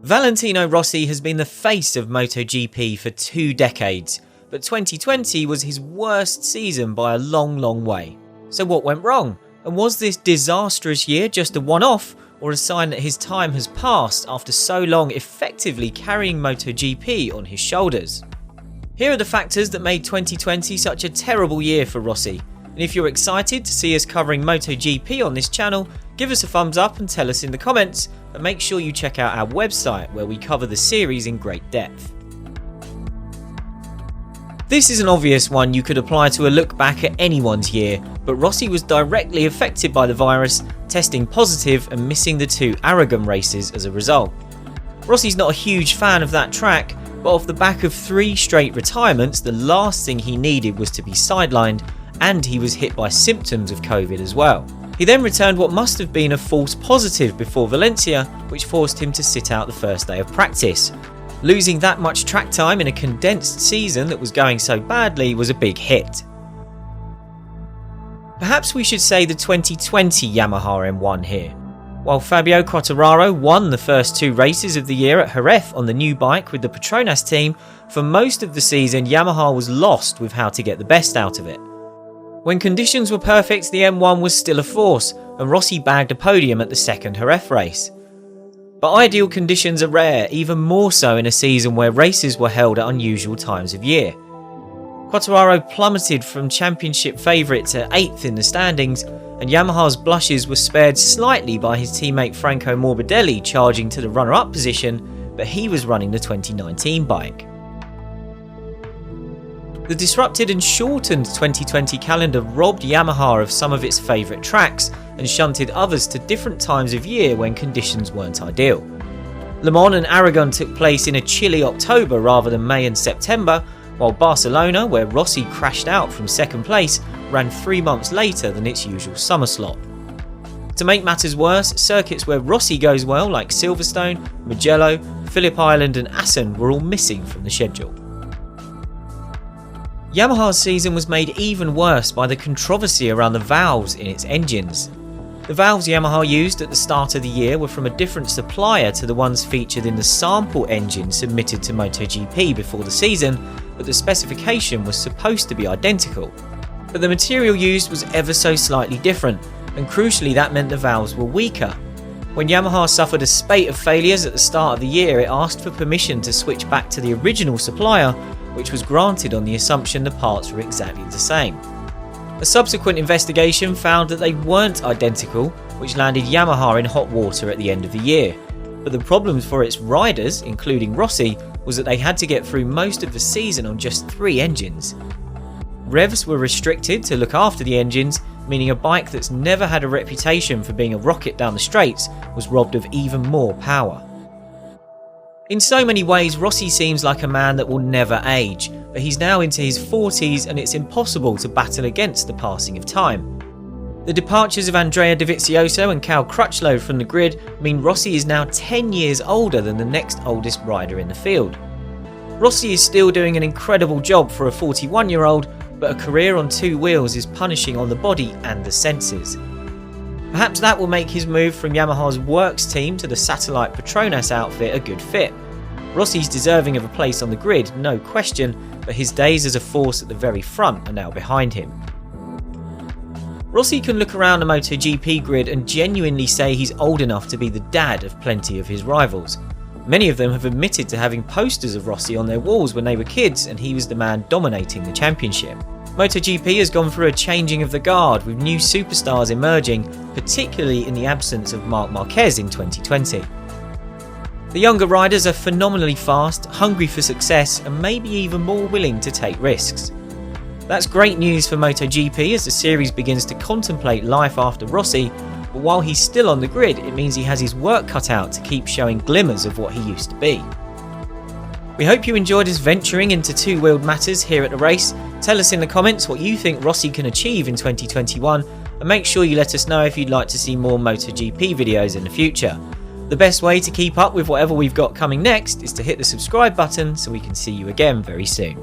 Valentino Rossi has been the face of MotoGP for 2 decades, but 2020 was his worst season by a long way. So what went wrong? And was this disastrous year just a one-off, or a sign that his time has passed after so long effectively carrying MotoGP on his shoulders? Here are the factors that made 2020 such a terrible year for Rossi. And if you're excited to see us covering MotoGP on this channel, give us a thumbs up and tell us in the comments, and make sure you check out our website where we cover the series in great depth. This is an obvious one you could apply to a look back at anyone's year, but Rossi was directly affected by the virus, testing positive and missing the 2 Aragon races as a result. Rossi's not a huge fan of that track, but off the back of 3 straight retirements, the last thing he needed was to be sidelined, and he was hit by symptoms of COVID as well. He then returned what must have been a false positive before Valencia, which forced him to sit out the first day of practice. Losing that much track time in a condensed season that was going so badly was a big hit. Perhaps we should say the 2020 Yamaha M1 here. While Fabio Quartararo won the first 2 races of the year at Jerez on the new bike with the Petronas team, for most of the season Yamaha was lost with how to get the best out of it. When conditions were perfect, the M1 was still a force, and Rossi bagged a podium at the second Jerez race. But ideal conditions are rare, even more so in a season where races were held at unusual times of year. Quartararo plummeted from championship favourite to 8th in the standings, and Yamaha's blushes were spared slightly by his teammate Franco Morbidelli charging to the runner-up position, but he was running the 2019 bike. The disrupted and shortened 2020 calendar robbed Yamaha of some of its favourite tracks and shunted others to different times of year when conditions weren't ideal. Le Mans and Aragon took place in a chilly October rather than May and September, while Barcelona, where Rossi crashed out from 2nd place, ran 3 months later than its usual summer slot. To make matters worse, circuits where Rossi goes well like Silverstone, Mugello, Phillip Island and Assen were all missing from the schedule. Yamaha's season was made even worse by the controversy around the valves in its engines. The valves Yamaha used at the start of the year were from a different supplier to the ones featured in the sample engine submitted to MotoGP before the season, but the specification was supposed to be identical. But the material used was ever so slightly different, and crucially that meant the valves were weaker. When Yamaha suffered a spate of failures at the start of the year, it asked for permission to switch back to the original supplier, which was granted on the assumption the parts were exactly the same. A subsequent investigation found that they weren't identical, which landed Yamaha in hot water at the end of the year. But the problems for its riders, including Rossi, was that they had to get through most of the season on just 3 engines. Revs were restricted to look after the engines, meaning a bike that's never had a reputation for being a rocket down the straights was robbed of even more power. In so many ways, Rossi seems like a man that will never age, but he's now into his 40s and it's impossible to battle against the passing of time. The departures of Andrea Dovizioso and Cal Crutchlow from the grid mean Rossi is now 10 years older than the next oldest rider in the field. Rossi is still doing an incredible job for a 41-year-old, but a career on 2 wheels is punishing on the body and the senses. Perhaps that will make his move from Yamaha's works team to the satellite Petronas outfit a good fit. Rossi's deserving of a place on the grid, no question, but his days as a force at the very front are now behind him. Rossi can look around the MotoGP grid and genuinely say he's old enough to be the dad of plenty of his rivals. Many of them have admitted to having posters of Rossi on their walls when they were kids and he was the man dominating the championship. MotoGP has gone through a changing of the guard, with new superstars emerging, particularly in the absence of Marc Marquez in 2020. The younger riders are phenomenally fast, hungry for success, and maybe even more willing to take risks. That's great news for MotoGP as the series begins to contemplate life after Rossi, but while he's still on the grid, it means he has his work cut out to keep showing glimmers of what he used to be. We hope you enjoyed us venturing into 2-wheeled matters here at the race. Tell us in the comments what you think Rossi can achieve in 2021, and make sure you let us know if you'd like to see more MotoGP videos in the future. The best way to keep up with whatever we've got coming next is to hit the subscribe button so we can see you again very soon.